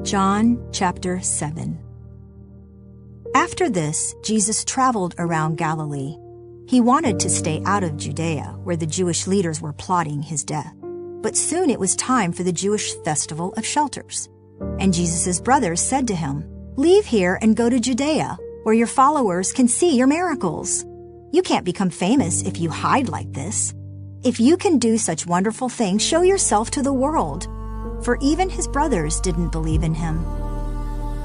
John chapter 7. After this, Jesus traveled around Galilee. He wanted to stay out of Judea, where the Jewish leaders were plotting his death. But soon it was time for the Jewish festival of shelters. And Jesus' brothers said to him, "Leave here and go to Judea, where your followers can see your miracles. You can't become famous if you hide like this. If you can do such wonderful things, show yourself to the world." For even his brothers didn't believe in him.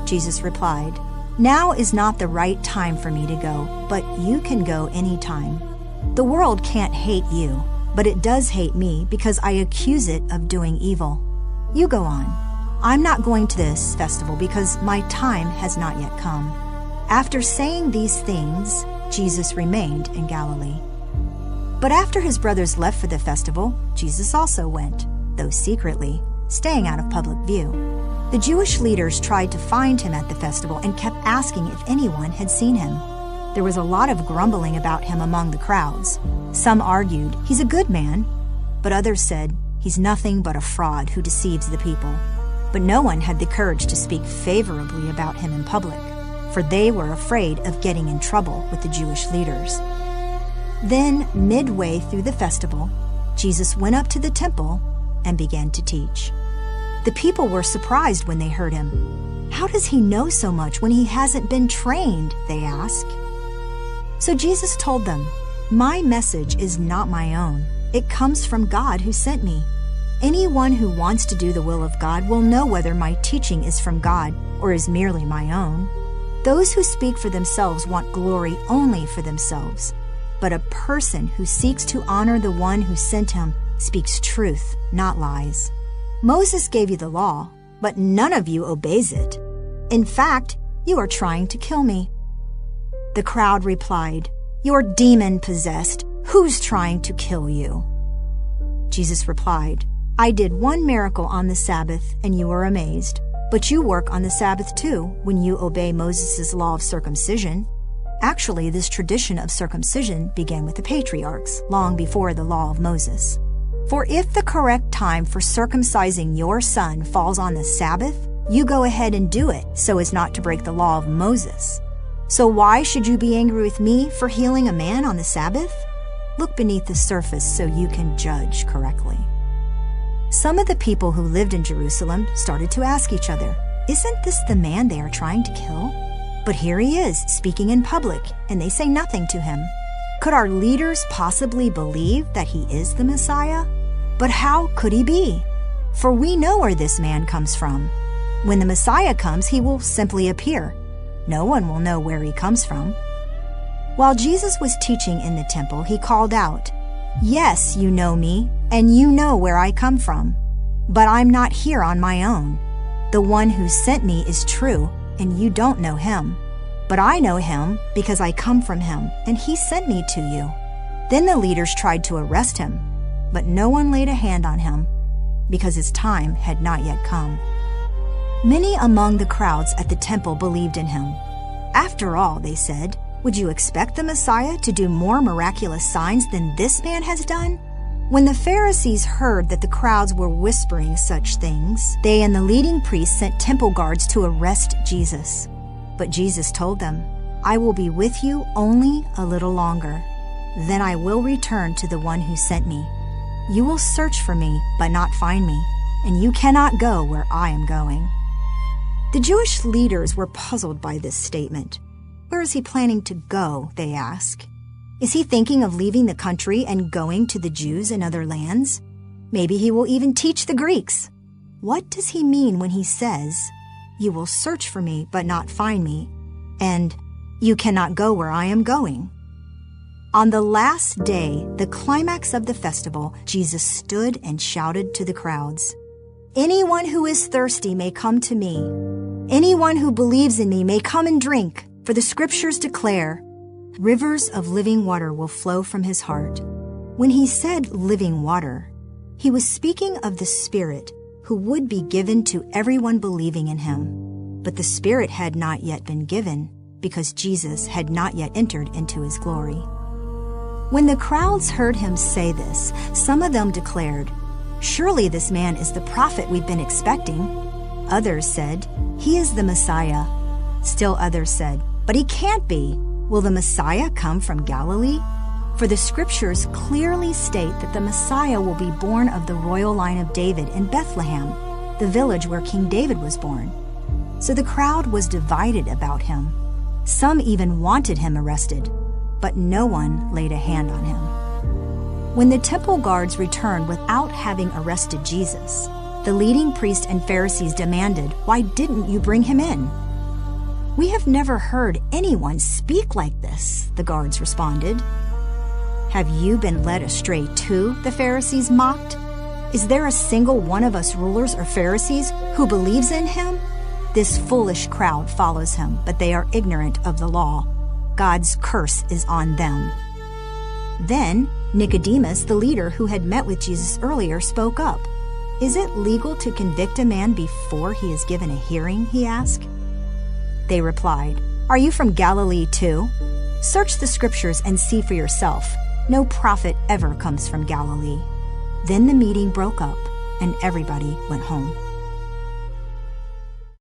Jesus replied, "Now is not the right time for me to go, but you can go any time. The world can't hate you, but it does hate me because I accuse it of doing evil. You go on. I'm not going to this festival because my time has not yet come." After saying these things, Jesus remained in Galilee. But after his brothers left for the festival, Jesus also went, though secretly, staying out of public view. The Jewish leaders tried to find him at the festival and kept asking if anyone had seen him. There was a lot of grumbling about him among the crowds. Some argued, "He's a good man," but others said, "He's nothing but a fraud who deceives the people." But no one had the courage to speak favorably about him in public, for they were afraid of getting in trouble with the Jewish leaders. Then, midway through the festival, Jesus went up to the temple and began to teach. The people were surprised when they heard him. "How does he know so much when he hasn't been trained?" they asked. So Jesus told them, "My message is not my own. It comes from God who sent me. Anyone who wants to do the will of God will know whether my teaching is from God or is merely my own. Those who speak for themselves want glory only for themselves. But a person who seeks to honor the one who sent him speaks truth, not lies. Moses gave you the law, but none of you obeys it. In fact, you are trying to kill me." The crowd replied, "You're demon-possessed. Who's trying to kill you?" Jesus replied, "I did one miracle on the Sabbath, and you are amazed. But you work on the Sabbath too, when you obey Moses' law of circumcision. Actually, this tradition of circumcision began with the patriarchs, long before the law of Moses. For if the correct time for circumcising your son falls on the Sabbath, you go ahead and do it so as not to break the law of Moses. So why should you be angry with me for healing a man on the Sabbath? Look beneath the surface so you can judge correctly." Some of the people who lived in Jerusalem started to ask each other, "Isn't this the man they are trying to kill? But here he is, speaking in public, and they say nothing to him. Could our leaders possibly believe that he is the Messiah? But how could he be? For we know where this man comes from. When the Messiah comes, he will simply appear. No one will know where he comes from." While Jesus was teaching in the temple, he called out, "Yes, you know me, and you know where I come from. But I'm not here on my own. The one who sent me is true, and you don't know him. But I know him because I come from him, and he sent me to you." Then the leaders tried to arrest him, but no one laid a hand on him, because his time had not yet come. Many among the crowds at the temple believed in him. "After all," they said, "would you expect the Messiah to do more miraculous signs than this man has done?" When the Pharisees heard that the crowds were whispering such things, they and the leading priests sent temple guards to arrest Jesus. But Jesus told them, "I will be with you only a little longer. Then I will return to the one who sent me. You will search for me, but not find me, and you cannot go where I am going." The Jewish leaders were puzzled by this statement. Where is he planning to go, they asked. Is he thinking of leaving the country and going to the Jews in other lands? Maybe he will even teach the Greeks. What does he mean when he says, "You will search for me, but not find me," and "You cannot go where I am going"? On the last day, the climax of the festival, Jesus stood and shouted to the crowds, "Anyone who is thirsty may come to me. Anyone who believes in me may come and drink, for the scriptures declare, rivers of living water will flow from his heart." When he said living water, he was speaking of the Spirit who would be given to everyone believing in him. But the Spirit had not yet been given because Jesus had not yet entered into his glory. When the crowds heard him say this, some of them declared, "Surely this man is the prophet we've been expecting." Others said, "He is the Messiah." Still others said, "But he can't be. Will the Messiah come from Galilee? For the scriptures clearly state that the Messiah will be born of the royal line of David in Bethlehem, the village where King David was born." So the crowd was divided about him. Some even wanted him arrested, but no one laid a hand on him. When the temple guards returned without having arrested Jesus, the leading priests and Pharisees demanded, "Why didn't you bring him in?" "We have never heard anyone speak like this," the guards responded. "Have you been led astray too?" the Pharisees mocked. "Is there a single one of us rulers or Pharisees who believes in him? This foolish crowd follows him, but they are ignorant of the law. God's curse is on them." Then Nicodemus, the leader who had met with Jesus earlier, spoke up. "Is it legal to convict a man before he is given a hearing?" he asked. They replied, "Are you from Galilee too? Search the scriptures and see for yourself. No prophet ever comes from Galilee." Then the meeting broke up and everybody went home.